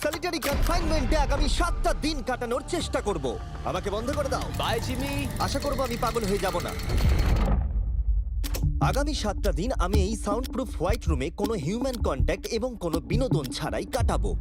Solitary কনফাইনমেন্টে আগামী 7টা দিন কাটানোর চেষ্টা করব। আমাকে বন্ধ করে দাও। Bye Jimmy. আশা করব আমি পাগল হয়ে যাব না। আগামী 7টা দিন আমি এই সাউন্ড প্রুফ হোয়াইট রুমে কোনো হিউম্যান কন্ট্যাক্ট এবং কোনো বিনোদন ছাড়াই কাটাবো।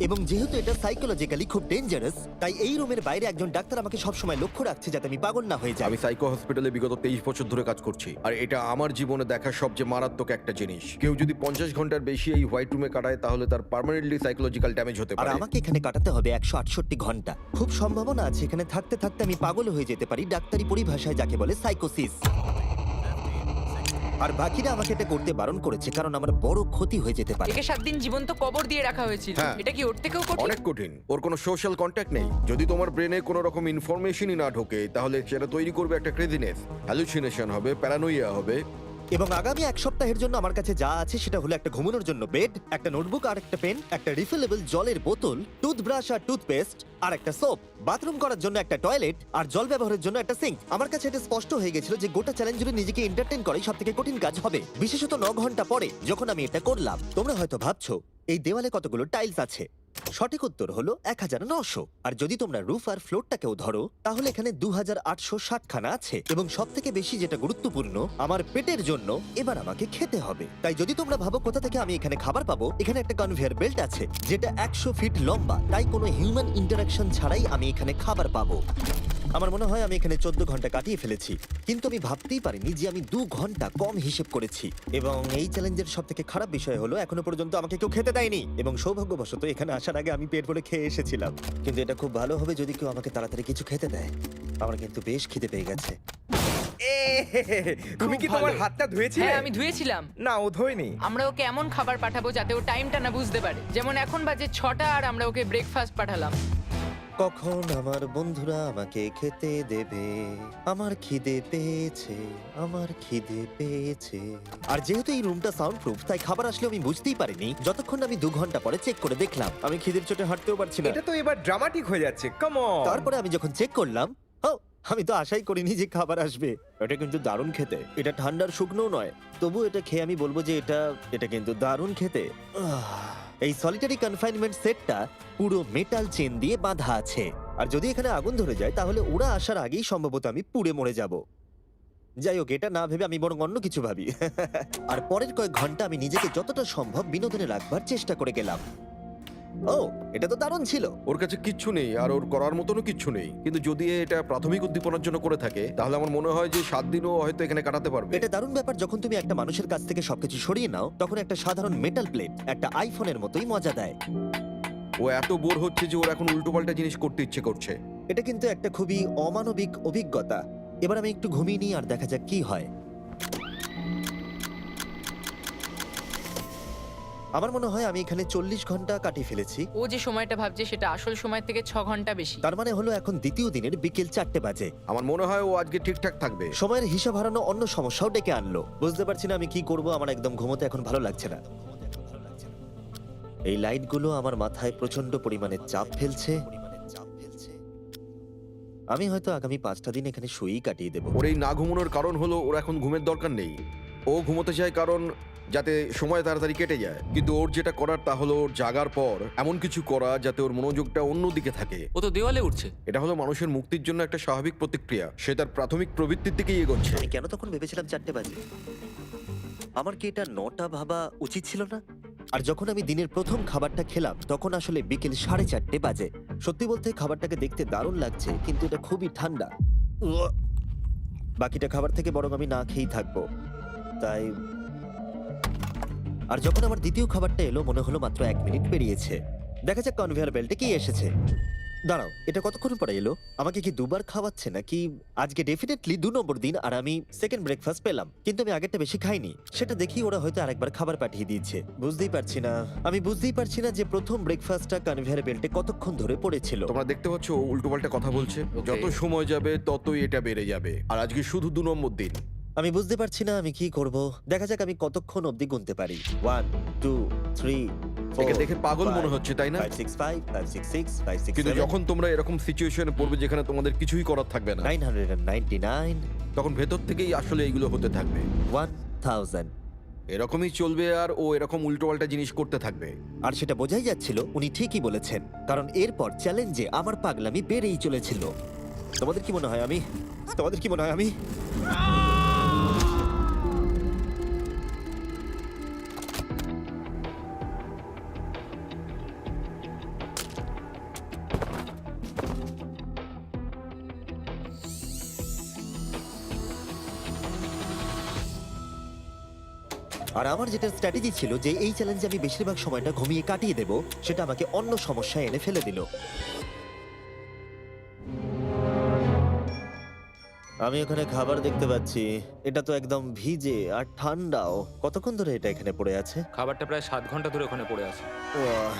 এবং যেহেতু এটা সাইকোলজিক্যালি খুব ডেঞ্জারাস, তাই এই রুমের বাইরে একজন ডাক্তার আমাকে সবসময় লক্ষ্য রাখছে যাতে আমি পাগল না হয়ে যাই। আমি সাইকো হসপিটালে বিগত 23 বছর ধরে কাজ করছি, আর এটা আমার জীবনে দেখা সবচেয়ে মারাত্মক একটা জিনিস। কেউ যদি 50 ঘন্টার বেশি এই হোয়াইট রুমে কাটায় তাহলে তার পার্মানেন্টলি সাইকোলজিক্যাল ড্যামেজ হতে আর পারে। আমাকে এখানে কাটাতে হবে 168 ঘন্টা। খুব সম্ভাবনা আছে এখানে থাকতে থাকতে আমি পাগল হয়ে যেতে পারি, ডাক্তারি পরিভাষায় যাকে বলে সাইকোসিস। আর বাকিরা আমাকে এটা করতে বারণ করেছে কারণ আমার বড় ক্ষতি হয়ে যেতে পারে। একে 7 দিন জীবন্ত কবর দিয়ে রাখা হয়েছিল। হ্যাঁ। এটা কি ওর থেকেও কঠিন? অনেক কঠিন। ওর কোনো সোশ্যাল কন্ট্যাক্ট নেই। যদি তোমার ব্রেনে কোনো রকম ইনফরমেশনই না ঢোকে তাহলে সেটা তৈরি করবে একটা ক্রেজিনেস, হ্যালুসিনেশন হবে, প্যারানোইয়া হবে। এবং আগামী এক সপ্তাহের জন্য আমার কাছে যা আছে সেটা হলো একটা ঘুমানোর জন্য বেড, একটা নোটবুক আর একটা পেন, একটা রিফিলেবল জলের বোতল, টুথব্রাশ আর টুথপেস্ট আর একটা সোপ, বাথরুম করার জন্য একটা টয়লেট আর জল ব্যবহারের জন্য একটা সিঙ্ক। আমার কাছে এটা স্পষ্ট হয়ে গেছিল যে গোটা চ্যালেঞ্জ জুড়ে নিজেকে এন্টারটেইন করাই সবথেকে কঠিন কাজ হবে, বিশেষত 9 ঘন্টা পরে যখন আমি এটা করলাম। তোমরা হয়তো ভাবছো এই দেওয়ালে কতগুলো টাইলস আছে। সঠিক উত্তর হলো 1900। আর যদি তোমরা রুফ আর ফ্লোরটাকেও ধরো তাহলে এখানে 2860 খানা আছে। এবং সব থেকে বেশি যেটা গুরুত্বপূর্ণ, আমার পেটের জন্য এবার আমাকে খেতে হবে। তাই যদি তোমরা ভাবো কোথা থেকে আমি এখানে খাবার পাবো, এখানে একটা কনভেয়ার বেল্ট আছে যেটা 100 ফিট লম্বা, তাই কোনো হিউম্যান ইন্টারাকশন ছাড়াই আমি এখানে খাবার পাবো। আমার মনে হয় আমি এখানে 14 ঘন্টা কাটিয়ে ফেলেছি, কিন্তু আমি ভাবতেই পারিনি যে আমি 2 ঘন্টা কম হিসেব করেছি। এবং এই চ্যালেঞ্জের সব থেকে খারাপ বিষয় হলো এখনো পর্যন্ত আমাকে কেউ খেতে দেয়নি। এবং সৌভাগ্যবশত এখানে আসার আগে আমি পেট ভরে খেয়ে এসেছিলাম। কিন্তু এটা খুব ভালো হবে যদি কেউ আমাকে তাড়াতাড়ি কিছু খেতে দেয়। আমার কিন্তু বেশ খিদে পেয়ে গেছে। তুমি কি খুব তোমার ভালো। হাতটা ধুয়েছিলে? হ্যাঁ, আমি ধুয়েছিলাম। না, ও ধোয়নি। আমরা ওকে এমন খাবার পাঠাবো যাতে ও টাইমটা না বুঝতে পারে। যেমন এখন বাজে 6টা আর আমরা ওকে ব্রেকফাস্ট পাঠালাম। কখন আমার বন্ধুরা আমাকে খেতে দেবে? আমার খিদে পেয়েছে, আমার খিদে পেয়েছে। আর যেহেতু এই রুমটা সাউন্ড প্রুফ, তাই খাবার আসলে আমি বুঝতেই পারিনি যতক্ষণ আমি 2 ঘন্টা পরে চেক করে দেখলাম। আমি খিদের চোটে হাঁটতেও পারছি না। এটা তো এবার ড্রামাটিক হয়ে যাচ্ছে। Come on. তারপরে আমি যখন চেক করলাম, আমি তো আশাই করিনি যে খাবার আসবে। এটা কিন্তু দারুণ খেতে। এটা ঠান্ডার শুকনো নয়, তবু এটা খেয়ে আমি বলবো যে এটা কিন্তু দারুণ খেতে। এই সলিটারি কনফাইনমেন্ট সেটটা পুরো মেটাল চেন দিয়ে বাঁধা আছে, আর যদি এখানে আগুন ধরে যায় তাহলে ওরা আসার আগেই সম্ভবত আমি পুড়ে মরে যাব। যাই হোক, এটা না ভেবে আমি বরং অন্য কিছু ভাবি। আর পরের কয়েক ঘন্টা আমি নিজেকে যতটা সম্ভব বিনোদনে রাখবার চেষ্টা করে গেলাম। এটা তো দারুণ ছিল। ওর কাছে কিচ্ছু নেই আর ওর করার মতনও কিচ্ছু নেই, কিন্তু যদি এটা প্রাথমিক উদ্দীপনার জন্য করে থাকে তাহলে আমার মনে হয় যে 7 দিনও হয়তো এখানে কাটাতে পারবে। এটা দারুণ ব্যাপার, যখন তুমি একটা মানুষের কাছ থেকে সবকিছু সরিয়ে নাও তখন একটা সাধারণ মেটাল প্লেট একটা আইফোনের মতোই মজা দেয়। ও এত বোর হচ্ছে যে ওর এখন উল্টোপাল্টা জিনিস করতে ইচ্ছে করছে। এটা কিন্তু একটা খুবই অমানবিক অভিজ্ঞতা। এবার আমি একটু ঘুমিয়ে নিই আর দেখা যাক কি হয়। আমার মনে হয় আমি এখানে 40 ঘন্টা কাটিয়ে ফেলেছি। ও যে সময়টা ভাবছে সেটা আসল সময় থেকে 6 ঘন্টা বেশি। তার মানে হলো এখন দ্বিতীয় দিনের বিকেল 4টে বাজে। আমার মনে হয় ও আজকে ঠিকঠাক থাকবে। সময়ের হিসাব হারানো অন্য সমস্যাও ডেকে আনলো। বুঝতে পারছি না আমি কি করব। আমার একদম ঘুমোতে এখন ভালো লাগছে না। এই লাইটগুলো আমার মাথায় প্রচন্ড পরিমাণে চাপ ফেলছে। আমি হয়তো আগামী 5টা দিন এখানে শুয়েই কাটিয়ে দেবো। ওর এই না ঘুমানোর কারণ হলো ওর এখন ঘুমের দরকার নেই। ও ঘুমোতে চায় কারণ যাতে সময় তাড়াতাড়ি কেটে যায়, কিন্তু ওর যেটা করার তা হলো ওর জাগার পর এমন কিছু করা যাতে ওর মনোযোগটা অন্যদিকে থাকে। ও তো দেওয়ালে উঠছে। এটা হলো মানুষের মুক্তির জন্য একটা স্বাভাবিক প্রতিক্রিয়া। সে তার প্রাথমিক প্রবৃত্তির দিকেই এগোচ্ছে। আমি কেন তখন ভেবেছিলাম 4টে বাজে? আমার কি এটা 9টা ভাবা উচিত ছিল না? আর যখন আমি দিনের প্রথম খাবারটা খেলাম তখন আসলে বিকেল 4:30 বাজে। সত্যি বলতে খাবারটাকে দেখতে দারুণ লাগছে, কিন্তু এটা খুবই ঠান্ডা। বাকিটা খাবার থেকে বরং আমি না খেয়েই থাকবো। তাই আর যখন আমার দ্বিতীয় খাবারটা এলো মনে হলো মাত্র 1 মিনিট পেরিয়েছে। দেখা যাক কনভেয়ার বেল্টে কি এসেছে। দাঁড়াও, এটা কতক্ষণ পরে এলো? আমাকে কি দুবার খাওয়াচ্ছে নাকি? আজকে ডেফিনেটলি 2 নম্বর দিন আর আমি সেকেন্ড ব্রেকফাস্ট পেলাম, কিন্তু আমি আগেরটা বেশি খাইনি। সেটা দেখি ওরা হয়তো আরেকবার খাবার পাঠিয়ে দিয়েছে। বুঝতেই পারছি না যে প্রথম ব্রেকফাস্টটা কনভেয়ার বেল্টে কতক্ষণ ধরে পড়েছিল। তোমরা দেখতে পাচ্ছ ও উল্টোপাল্টা কথা বলছে। Okay. যত সময় যাবে ততই এটা বেড়ে যাবে, আর আজকে শুধু 2 নম্বর দিন। আমি বুঝতে পারছি না আমি কি করব। দেখা যাক আমি কতক্ষণ অবধি গুনতে পারি। 1 2 3 একে দেখে পাগল মনে হচ্ছে, তাই না? 5 6 5 5 6 6 5 6 কিন্তু যখন তোমরা এরকম সিচুয়েশনে পড়বে যেখানে তোমাদের কিছুই করার থাকবে না, 999 তখন ভেতর থেকেই আসলে এইগুলো হতে থাকবে। 1000 এরকমই চলবে আর ও এরকম উল্টোপাল্টা জিনিস করতে থাকবে। আর সেটা বোঝাই যাচ্ছিল উনি ঠিকই বলেছেন, কারণ এরপর চ্যালেঞ্জে আমার পাগলামি বেড়েই চলেছিল। তোমাদের কি মনে হয় আমি আর আমার যেটা স্ট্র্যাটেজি ছিল যে এই চ্যালেঞ্জে আমি বেশিরভাগ সময়টা ঘুমিয়ে কাটিয়ে দেব, সেটা আমাকে অন্য সমস্যায় এনে ফেলে দিল। আমি ওখানে খাবার দেখতে পাচ্ছি, এটা তো একদম ভিজে আর ঠান্ডাও। কতক্ষণ ধরে এটা এখানে পড়ে আছে? খাবারটা প্রায় 7 ঘন্টা ধরে ওখানে পড়ে আছে। উয়াহ,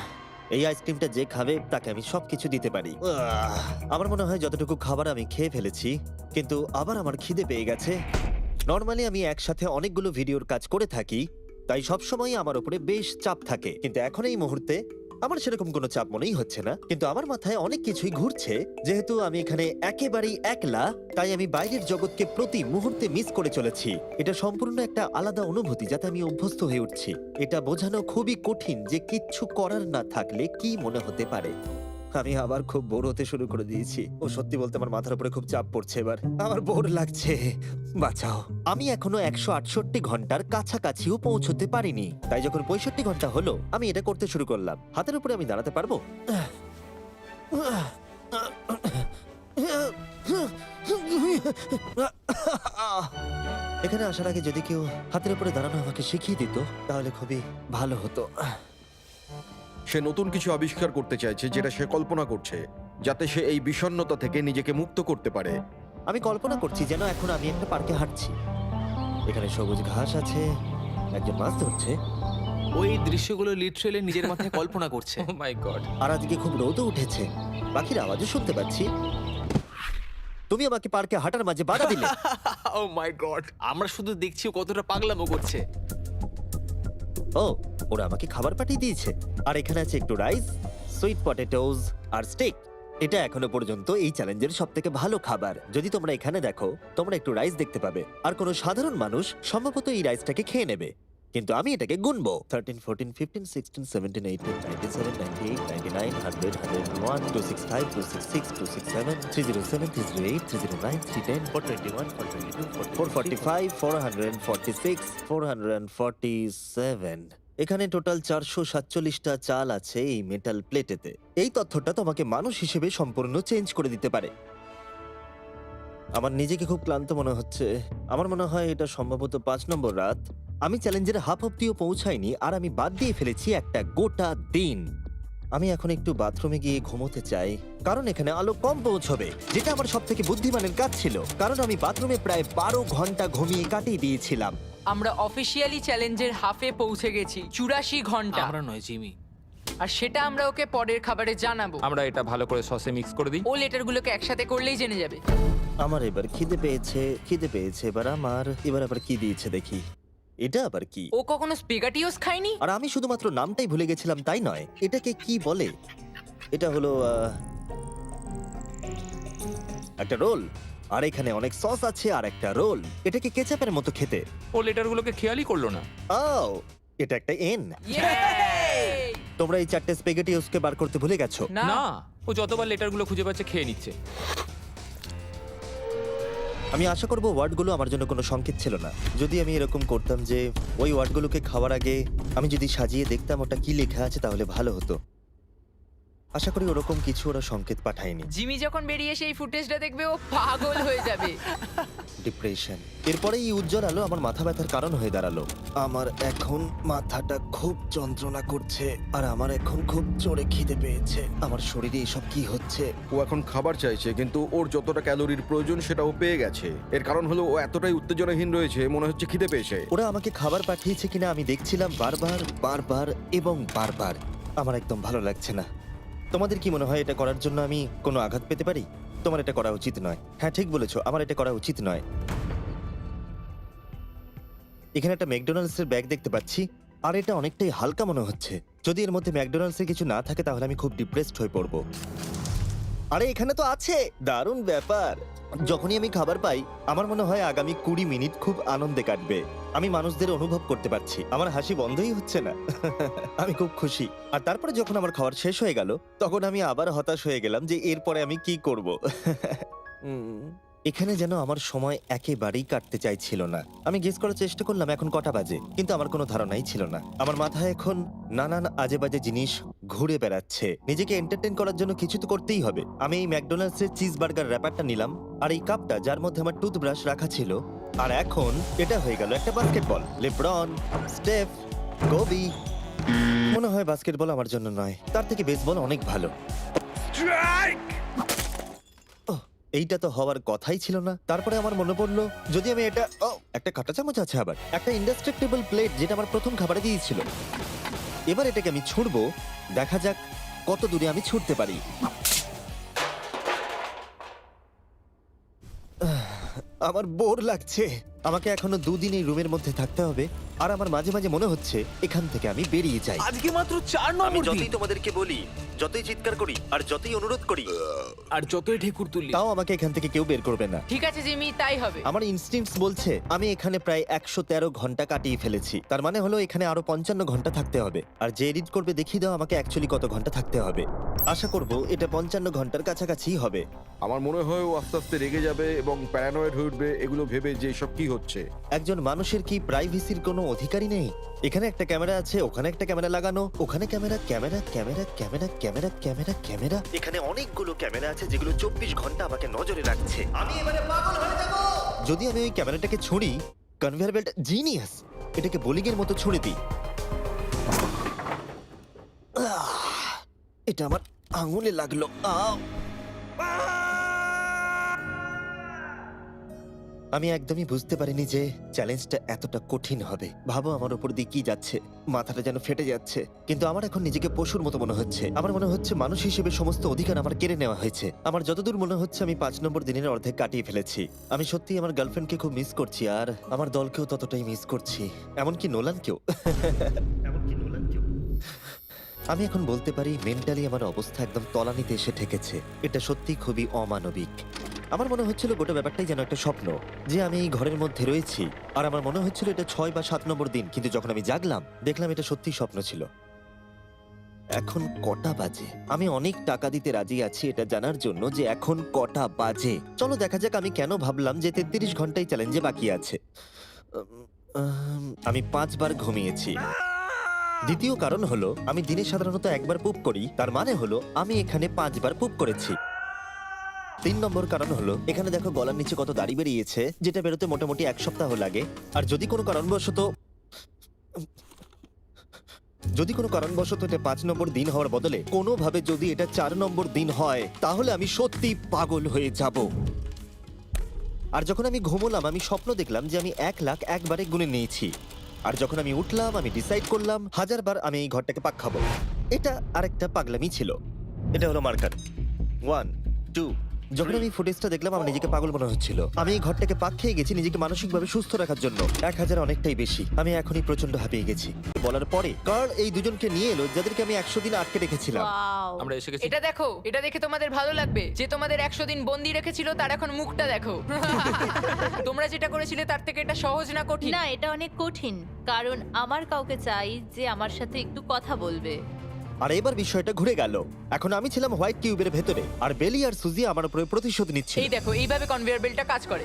এই আইসক্রিমটা যে খাবে তাকে আমি সবকিছু দিতে পারি। উয়াহ, আমার মনে হয় যতটুকু খাবার আমি খেয়ে ফেলেছি, কিন্তু আবার আমার খিদে পেয়ে গেছে। নর্মালি আমি একসাথে অনেকগুলো ভিডিওর কাজ করে থাকি, তাই সবসময় আমার উপরে বেশ চাপ থাকে, কিন্তু এখন এই মুহূর্তে আমার সেরকম কোনো চাপ মনেই হচ্ছে না। কিন্তু আমার মাথায় অনেক কিছুই ঘুরছে। যেহেতু আমি এখানে একেবারেই একলা, তাই আমি বাইরের জগৎকে প্রতি মুহূর্তে মিস করে চলেছি। এটা সম্পূর্ণ একটা আলাদা অনুভূতি যাতে আমি অভ্যস্ত হয়ে উঠছি। এটা বোঝানো খুবই কঠিন যে কিচ্ছু করার না থাকলে কি মনে হতে পারে। আমি আবার খুব বোর হতে শুরু করে দিয়েছি। ও সত্যি বলতে আমার মাথার উপরে খুব চাপ পড়ছে এবার। আমার বোর লাগছে, বাঁচাও। আমি এখনো 168 ঘন্টার কাছাকাছিও পৌঁছতে পারিনি, তাই যখন 65 ঘন্টা হলো আমি এটা করতে শুরু করলাম। হাতের উপরে আমি দাঁড়াতে পারবো? এখানে আসার আগে যদি কেউ হাতের উপরে দাঁড়ানো আমাকে শিখিয়ে দিত তাহলে খুবই ভালো হতো। সে নতুন কিছু আবিষ্কার করতে চাইছে যেটা সে কল্পনা করছে, যাতে সে এই বিষণ্ণতা থেকে নিজেকে মুক্ত করতে পারে। আমি কল্পনা করছি যেন এখন আমি একটা পার্কে হাঁটছি। এখানে সবুজ ঘাস আছে, একজন মাছ ধরছে, ওই দৃশ্যগুলো লিটারেলি নিজের মাথায় কল্পনা করছে। ও মাই গড। আর আজকে খুব রোদও উঠেছে। পাখির আওয়াজও শুনতে পাচ্ছি। তুমি আমাকে পার্কে হাঁটার মাঝে বাধা দিলে। ও মাই গড, আমরা শুধু দেখছি ও কতটা পাগলামো করছে। ও, ওরা আমাকে খাবার পাঠিয়ে দিয়েছে। আর এখানে আছে একটু রাইস, সুইট পটেটোজ আর স্টেক। এটা এখনো পর্যন্ত এই চ্যালেঞ্জের সবথেকে ভালো খাবার। যদি তোমরা এখানে দেখো, তোমরা একটু রাইস দেখতে পাবে। আর কোনো সাধারণ মানুষ সম্ভবত এই রাইসটাকে খেয়ে নেবে, কিন্তু আমি এটাকে গুনবো। 13, 14, 15, 16, 17, 18, 97, 98, 99, 100, 101, 265, 266, 267, 307, 308, 309, 310, 421, 422, 445, 446, 447। এখানে টোটাল 447টা চাল আছে এই মেটাল প্লেটেতে। এই তথ্যটা তোমাকে মানুষ হিসেবে সম্পূর্ণ চেঞ্জ করে দিতে পারে। আমার নিজেকে খুব ক্লান্ত মনে হচ্ছে। আমার মনে হয় এটা সম্ভবত 5 নম্বর রাত। আমি চ্যালেঞ্জের হাফ অব্দিও পৌঁছাইনি আর আমি বাদ দিয়ে ফেলেছি একটা গোটা দিন। আমি এখন একটু বাথরুমে গিয়ে ঘুমোতে চাই, কারণ এখানে আলো কম পৌঁছবে, যেটা আমার সব থেকে বুদ্ধিমানের কাজ ছিল, কারণ আমি বাথরুমে প্রায় 12 ঘন্টা ঘুমিয়ে কাটিয়ে দিয়েছিলাম। আমরা অফিসিয়ালি চ্যালেঞ্জের হাফে পৌঁছে গেছি, 84 ঘন্টা। আমরা নয়, জিমি। আর সেটা আমরা ওকে পরের খাবারে জানাবো। আমরা এটা ভালো করে সসে মিক্স করে দিই। ও লেটারগুলোকে একসাথে করলেই জেনে যাবে। আমার এবার খিদে পেয়েছে এবার আবার কি দিয়েছে দেখি। এটা আবার কি? ও কখনো স্পেগাটিওস খায়নি। আর আমি শুধুমাত্র নামটাই ভুলে গেছিলাম তাই নয়, এটাকে কি বলে? এটা হলো একটা রোল। আর এখানে অনেক সস আছে আর একটা রোল। এটাকে কেচাপের মতো খেতে। ও লেটারগুলোকে খেয়ালই করলো না। ও, এটা একটা এন। Yay! তোমরা এই 4টে স্পেগেটিওসকে বার করতে ভুলে গেছো। না, না, ও যতবার লেটারগুলো খুঁজে পাচ্ছে খেয়ে নিচ্ছে। আমি আশা করব ওয়ার্ডগুলো আমার জন্য কোনো সংকেত ছিল না। যদি আমি এরকম করতাম যে ওই ওয়ার্ডগুলোকে খাওয়ার আগে আমি যদি সাজিয়ে দেখতাম ওটা কি লেখা আছে তাহলে ভালো হতো। আশা করি ওরকম কিছু ওরা সংকেত পাঠায়নি। জিমি যখন বেরিয়ে সেই ফুটেজটা দেখবে ও পাগল হয়ে যাবে। ডিপ্রেশন। এরপরে এই উজ্জ্বল আলো আমার মাথা ব্যথার কারণ হয়ে দাঁড়ালো। আমার এখন মাথাটা খুব যন্ত্রণা করছে আর আমার এখন খুব জোরে খিদে পেয়েছে। আমার শরীরে এসব কি হচ্ছে? ও এখন খাবার চাইছে, কিন্তু ওর যতটা ক্যালোরির প্রয়োজন সেটা ও পেয়ে গেছে। এর কারণ হলো ও এতটাই উত্তেজনাহীন রয়েছে, মনে হচ্ছে খিদে পেয়েছে। ওরা আমাকে খাবার পাঠিয়েছে কিনা আমি দেখছিলাম বারবার এবং বারবার। আমার একদম ভালো লাগছে না। তোমাদের কি মনে হয় এটা করার জন্য আমি কোনো আঘাত পেতে পারি? তোমার এটা করা উচিত নয়। হ্যাঁ, ঠিক বলেছো, আমার এটা করা উচিত নয়। এখানে একটা ম্যাকডোনাল্ডস এর ব্যাগ দেখতে পাচ্ছি আর এটা অনেকটাই হালকা মনে হচ্ছে। যদি এর মধ্যে ম্যাকডোনাল্ডস এর কিছু না থাকে তাহলে আমি খুব ডিপ্রেসড হয়ে পড়বো। আরে এখানে তো আছে, দারুণ ব্যাপার। যখনই আমি খাবার পাই আমার মনে হয় আগামী 20 মিনিট খুব আনন্দে কাটবে। আমি মানুষদের অনুভব করতে পারছি, আমার হাসি বন্ধই হচ্ছে না। আমি খুব খুশি। আর তারপরে যখন আমার খাবার শেষ হয়ে গেল তখন আমি আবার হতাশ হয়ে গেলাম যে এরপরে আমি কি করব। এখানে যেন আমার সময় একেবারেই কাটতে চাইছিল না। আমি গেস করার চেষ্টা করলাম এখন কটা বাজে, কিন্তু আমার কোনো ধারণাই ছিল না। আমার মাথায় এখন নানান আজে বাজে জিনিস ঘুরে বেড়াচ্ছে। নিজেকে এন্টারটেইন করার জন্য কিছু তো করতেই হবে। আমি এই ম্যাকডোনাল্ডস এর চিজ বার্গার র্যাপারটা নিলাম আর এই কাপটা যার মধ্যে আমার টুথব্রাশ রাখা ছিল। আর এখন এটা হয়ে গেল একটা বাস্কেটবল। LeBron, স্টেফ, Covey. মনে হয় বাস্কেটবল আমার জন্য নয়, তার থেকে বেসবল অনেক ভালো। ওহ, এইটা তো হওয়ার কথাই ছিল না। তারপরে আমার মনে পড়লো যদি আমি এটা একটা কাঁটা চামচ আছে, আবার একটা ইনডেস্ট্রাক্টেবল প্লেট যেটা আমার প্রথম খাবারে দিয়েছিল। এবার এটাকে আমি ছুঁড়বো, দেখা যাক কত দূরে আমি ছুটতে পারি। আমার বোর লাগছে। আমাকে এখনো 2 দিন এই রুমের মধ্যে থাকতে হবে আর আমার মাঝে মাঝে মনে হচ্ছে এখান থেকে আমি বেরিয়ে যাই। আজকে মাত্র 4 আমি নম্বর যতই দিন তোমাদেরকে বলি, যতই চিৎকার করি আর যতই অনুরোধ করি, আর যতই ঢেকুর তুললি তাও আমাকে এখান থেকে কেউ বের করবে না। ঠিক আছে জিমি, তাই হবে। আমার ইনস্টিংক্টস বলছে আমি এখানে প্রায় 113 ঘন্টা কাটিয়ে ফেলেছি। তার মানে হলো এখানে আরো 55 ঘন্টা থাকতে হবে। আর যে এডিট করবে দেখিয়ে দাও আমাকে অ্যাকচুয়ালি কত ঘন্টা থাকতে হবে। আশা করব এটা 55 ঘন্টার কাছাকাছি হবে। আমার মনে হয় ও আস্তে আস্তে রেগে যাবে এবং প্যারানয়েড হয়ে উঠবে এগুলো ভেবে যে সব কি হচ্ছে। একজন মানুষের কি প্রাইভেসির কোনো অধিকারই নেই? এখানে একটা ক্যামেরা আছে, ওখানে একটা ক্যামেরা লাগানো, ওখানে camera camera camera camera camera camera camera. এখানে অনেকগুলো ক্যামেরা আছে যেগুলো 24 ঘন্টা আমাকে নজরে রাখছে। আমি এবারে পাগল হয়ে যাব। যদি আমি ওই ক্যামেরাটাকে ছুঁড়ি, কনভেয়ার বেল্ট জিনিয়াস, এটাকে বোলিং এর মতো ছুঁড়ে দিই। এটা আমার আঙুলে লাগলো। আমি একদমই বুঝতে পারিনি যে চ্যালেঞ্জটা এতটা কঠিন হবে। ভাবো আমার উপর দিয়ে কি যাচ্ছে, মাথাটা যেন ফেটে যাচ্ছে। কিন্তু আমার এখন নিজেকে পশুর মতো মনে হচ্ছে। আমার মনে হচ্ছে মানুষ হিসেবে সমস্ত অধিকার আমার কেড়ে নেওয়া হয়েছে। আমার যতদূর মনে হচ্ছে আমি 5 নম্বর দিনের অর্ধেক কাটিয়ে ফেলেছি। আমি সত্যি আমার গার্লফ্রেন্ডকে খুব মিস করছি আর আমার দলকেও ততটাই মিস করছি, এমনকি নোলানকেও। আমি এখন বলতে পারি মেন্টালি আমার অবস্থা একদম তলানিতে এসে ঠেকেছে। এটা সত্যি খুবই অমানবিক। আমার মনে হচ্ছিল গোটা ব্যাপারটাই যেন একটা স্বপ্ন, যে আমি এই ঘরের মধ্যে রয়েছি। আর আমার মনে হচ্ছিল এটা 6 বা 7 নম্বর দিন, কিন্তু যখন আমি জাগলাম দেখলাম এটা সত্যি স্বপ্ন ছিল। এখন কটা বাজে? আমি অনেক টাকা দিতে রাজি আছি এটা জানার জন্য যে এখন কটা বাজে। চলো দেখা যাক আমি কেন ভাবলাম যে 33 ঘন্টাই চ্যালেঞ্জে বাকি আছে। আমি 5 বার ঘুমিয়েছি। দ্বিতীয় কারণ হলো আমি দিনে সাধারণত একবার পুপ করি, তার মানে হলো আমি এখানে 5 বার পুপ করেছি। 3 নম্বর কারণ হলো এখানে দেখো গলার নিচে কত দাড়ি বেরিয়েছে, যেটা বেরোতে মোটামুটি 1 সপ্তাহ লাগে। আর যদি কোনো কারণবশত এটা 5 নম্বর দিন হওয়ার বদলে কোনোভাবে যদি এটা 4 নম্বর দিন হয় তাহলে আমি সত্যি পাগল হয়ে যাব। আর যখন আমি ঘুমোলাম আমি স্বপ্ন দেখলাম যে আমি 1 লাখ একবারে গুনে নিয়েছি। আর যখন আমি উঠলাম আমি ডিসাইড করলাম 1000 বার আমি এই ঘরটাকে পাক খাবো। এটা আরেকটা পাগলামি ছিল। এটা হলো মার্কার 1 2। যখন আমি ফুটেজটা দেখলাম আমার নিজেকে পাগল মনে হচ্ছিল। আমি এই ঘরটাকে পাক খেয়ে গেছি নিজেকে মানসিকভাবে সুস্থ রাখার জন্য। 1000 অনেকটাই বেশি। আমি এখনই প্রচন্ড হাঁপিয়ে গেছি। বলার পরে কার্ল এই দুজনকে নিয়ে এলো যাদেরকে আমি 100 দিন আটকে রেখেছিলাম। ওয়াও আমরা এসে গেছি। এটা দেখো, এটা দেখে তোমাদের ভালো লাগবে। যে তোমাদের 100 দিন বন্দি রেখেছিল তার এখন মুখটা দেখো। তোমরা যেটা করেছিলে তার থেকে এটা সহজ না কঠিন? না, এটা অনেক কঠিন, কারণ আমার কাউকে চাই যে আমার সাথে একটু কথা বলবে। আর এবার বিষয়টা ঘুরে গেল। এখন আমি ছিলাম হোয়াইট কিউবের ভেতরে আর বেলি আর সুজি আমার উপরে প্রতিশোধ নিচ্ছিল। এই দেখো, এইভাবে কনভেয়ার বেল্টটা কাজ করে।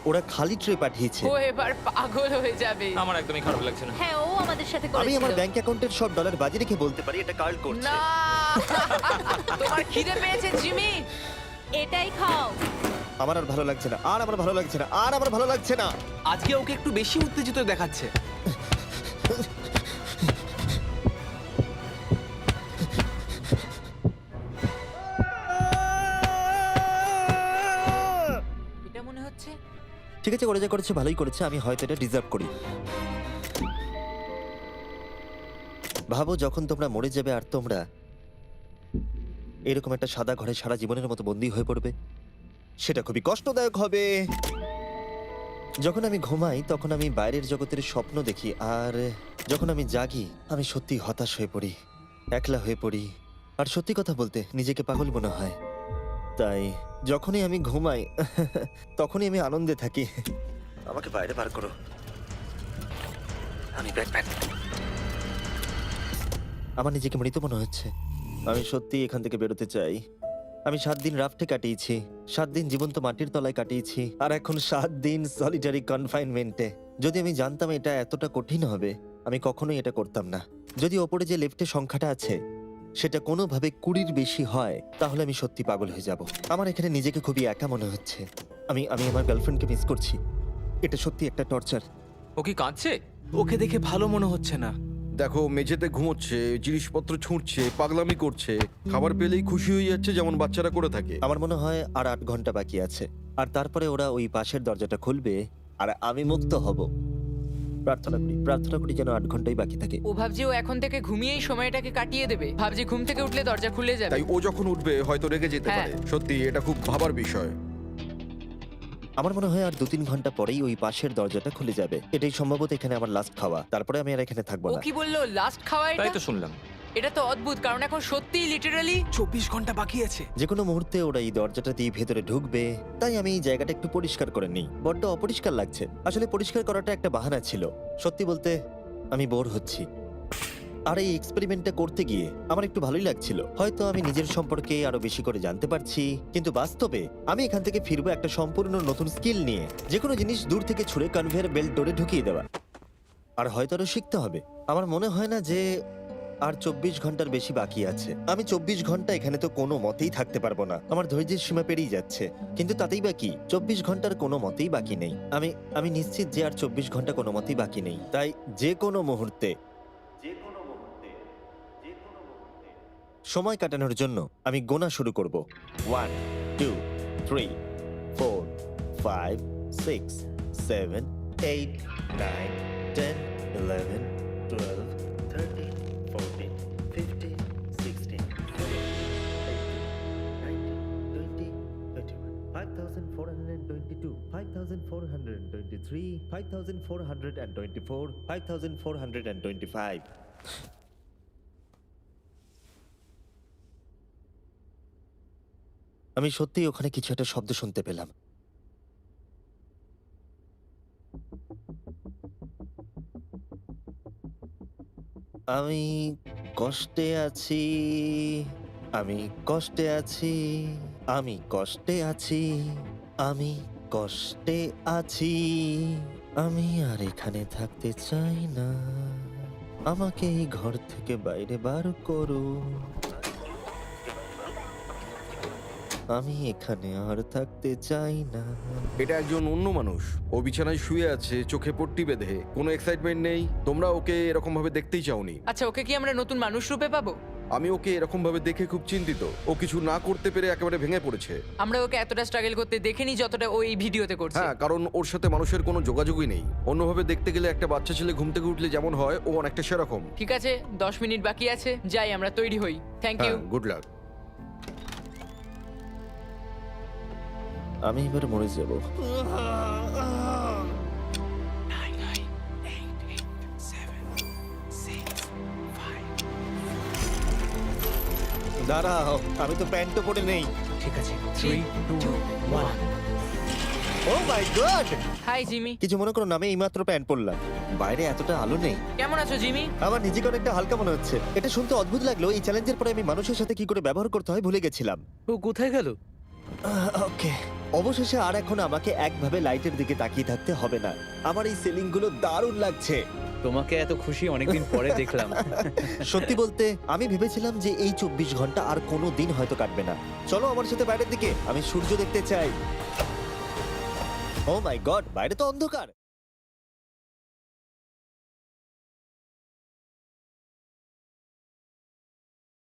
ওরা খালি ট্রে পাঠিয়েছে। ও এবার পাগল হয়ে যাবে। আমার একদমই খারাপ লাগছে না। হ্যাঁ, ও আমাদের সাথে আমি আমার করেছিল। ব্যাংক অ্যাকাউন্টের সব ডলার বাজি রেখে বলতে পারি এটা কার্ল করছে। না, তোমার খিদে পেয়েছে জিমি? এটাই খাও। আমার আর ভালো লাগছে না, আর আমার ভালো লাগছে না, আর আমার ভালো লাগছে না। আজকে ওকে একটু বেশি উত্তেজিত দেখাচ্ছে। এটা মনে হচ্ছে ঠিক আছে, ওরা যা করেছে ভালোই করেছে। আমি হয়তো এটা ডিজার্ভ করি। ভাবো যখন তোমরা মরে যাবে আর তোমরা এরকম একটা সাদা ঘরে সারা জীবনের মতো বন্দী হয়ে পড়বে, সেটা খুবই কষ্টদায়ক হবে। যখন আমি ঘুমাই তখন আমি বাইরের জগতের স্বপ্ন দেখি, আর যখন আমি জাগি আমি সত্যি হতাশ হয়ে পড়ি, একলা হয়ে পড়ি, আর সত্যি কথা বলতে নিজেকে পাগল মনে হয়। তাই যখনই আমি ঘুমাই তখনই আমি আনন্দে থাকি। আমাকে বাইরে বার করো, আমি ব্যাটম্যান। আমার নিজেকে মৃত মনে হচ্ছে। আমি সত্যি এখান থেকে বেরোতে চাই। আমি 7 দিন রাফটে কাটিয়েছি, 7 দিন জীবন্ত মাটির তলায় কাটিয়েছি, আর এখন 7 দিন সলিটারি কনফাইনমেন্টে। যদি আমি জানতাম এটা এতটা কঠিন হবে, আমি কখনোই এটা করতাম না। যদি ওপরে যে লেফটে সংখ্যাটা আছে সেটা কোনোভাবে 20-র বেশি হয়, তাহলে আমি সত্যি পাগল হয়ে যাব। আমার এখানে নিজেকে খুবই একা মনে হচ্ছে। আমি আমার গার্লফ্রেন্ডকে মিস করছি। এটা সত্যি একটা টর্চার। ও কি কাঁদছে? ওকে দেখে ভালো মনে হচ্ছে না। দেখো, মেঝেতে ঘুমোচ্ছে, জিনিসপত্র ছুঁড়ছে, পাগলামি করছে, খাবার পেলেই খুশি হয়ে যাচ্ছে যেমন বাচ্চারা করে থাকে। আমার মনে হয় আর 8 ঘন্টা বাকি আছে, আর তারপরে ওরা ওই পাশের দরজাটা খুলবে আর আমি মুক্ত হব। প্রার্থনা করি যেন 8 ঘন্টাই বাকি থাকে। ও ভাবছে ও এখন থেকে ঘুমিয়েই সময়টাকে কাটিয়ে দেবে। ভাবছে ঘুম থেকে উঠলে দরজা খুলে যাবে। তাই ও যখন উঠবে হয়তো রেগে যেতে হ্যাঁ। পারে। সত্যি এটা খুব ভাবার বিষয়। আমার মনে হয় আর 2-3 ঘন্টা পরেই ওই পাশের দরজাটা খুলে যাবে। এটাই সম্ভবত এখানে আমার লাস্ট খাওয়া, তারপরে আমি আর এখানে থাকবো ও না। কি বললো লাস্ট খাওয়া তাই এটা? তো শুনলাম। এটা তো অদ্ভুত, কারণ এখন সত্যিই লিটারালি 24 ঘন্টা বাকি আছে। যে কোনো মুহূর্তে ওরা এই দরজাটা দিয়ে ভেতরে ঢুকবে, তাই আমি এই জায়গাটা একটু পরিষ্কার করে নিই। বড্ড অপরিষ্কার লাগছে। আসলে পরিষ্কার করাটা একটা বাহানা ছিল। সত্যি বলতে আমি বোর হচ্ছি। আর এই এক্সপেরিমেন্টটা করতে গিয়ে আমার একটু ভালোই লাগছিল। হয়তো আমি নিজের সম্পর্কে আরো বেশি করে জানতে পারছি, কিন্তু বাস্তবে আমি এখান থেকে ফিরবো একটা সম্পূর্ণ নতুন স্কিল নিয়ে। যে কোনো জিনিস দূর থেকে ছুঁড়ে কনভেয়ার বেল্ট ডোরে ঢুকিয়ে দেওয়া। আর হয়তো আরো শিখতে হবে। আমার মনে হয় না যে আর 24 ঘন্টার বেশি বাকি আছে। আমি 24 ঘন্টা এখানে তো কোনো মতেই থাকতে পারবো না। আমার ধৈর্যের সীমা পেরিয়ে যাচ্ছে। কিন্তু তাতেই বাকি 24 ঘন্টার কোনো মতেই বাকি নেই। আমি নিশ্চিত যে আর 24 ঘন্টা কোনো মতেই বাকি নেই। তাই যে কোনো মুহূর্তে সময় কাটানোর জন্য আমি গোনা শুরু করব। 1 2 3 4 5 6 7 8 9 10 11 12 13 14 15 16 17 5422 5423 5424 5425। আমি সত্যিই ওখানে কিছু একটা শব্দ শুনতে পেলাম। আমি কষ্টে আছি, আমি কষ্টে আছি, আমি কষ্টে আছি, আমি কষ্টে আছি, আমি আর এখানে থাকতে চাই না। আমাকে এই ঘর থেকে বাইরে বার করো। আমি এখানে আর থাকতে চাই না। এটা একজন অন্য মানুষ। ও বিছানায় শুয়ে আছে, চোখে পট্টি বেঁধে, কোনো এক্সাইটমেন্ট নেই। তোমরা ওকে এরকম ভাবে দেখতেই চাওনি। আচ্ছা, ওকে কি আমরা নতুন মানুষ রূপে পাবো? আমি ওকে এরকম ভাবে দেখে খুব চিন্তিত। ও কিছু না করতে পেরে একেবারে ভেঙে পড়েছে। আমরা ওকে এতটা স্ট্রাগল করতে দেখিনি যতটা ও এই ভিডিওতে করছে। হ্যাঁ, কারণ ওর সাথে মানুষের কোনো যোগাযোগই নেই। অন্যভাবে দেখতে গেলে একটা বাচ্চা ছেলে ঘুম থেকে উঠলে যেমন হয়, ও অনেকটা সেরকম। ঠিক আছে, 10 মিনিট বাকি আছে, যাই আমরা তৈরি হই। Thank you. হ্যাঁ, গুড লাক। আমি এবার মরে যাব। দাঁড়াও, আমি তো প্যান্টও পরে নেই। ঠিক আছে, 3 2 1। ও মাই গড! Hi Jimmy. কিছু মনে করো না, আমি এইমাত্র প্যান্ট পরলাম। বাইরে এতটা আলো নেই। কেমন আছো জিমি? আমার নিজেকে অনেকটা হালকা মনে হচ্ছে। এটা শুনতে অদ্ভুত লাগলো। এই চ্যালেঞ্জের পরে আমি মানুষের সাথে কি করে ব্যবহার করতে হয় ভুলে গেছিলাম। ও কোথায় গেল? ওকে, অবশেষে আর এখন আমাকে একভাবে লাইটের দিকে তাকিয়ে থাকতে হবে না। আমার এই সিলিং গুলো দারুণ লাগছে। তোমাকে এত খুশি অনেকদিন পরে দেখলাম। সত্যি বলতে আমি ভেবেছিলাম যে এই 24 ঘন্টা আর কোনো দিন হয়তো কাটবে না। চলো আমার সাথে বাইরের দিকে, আমি সূর্য দেখতে চাই। ও মাই গড, বাইরে তো অন্ধকার।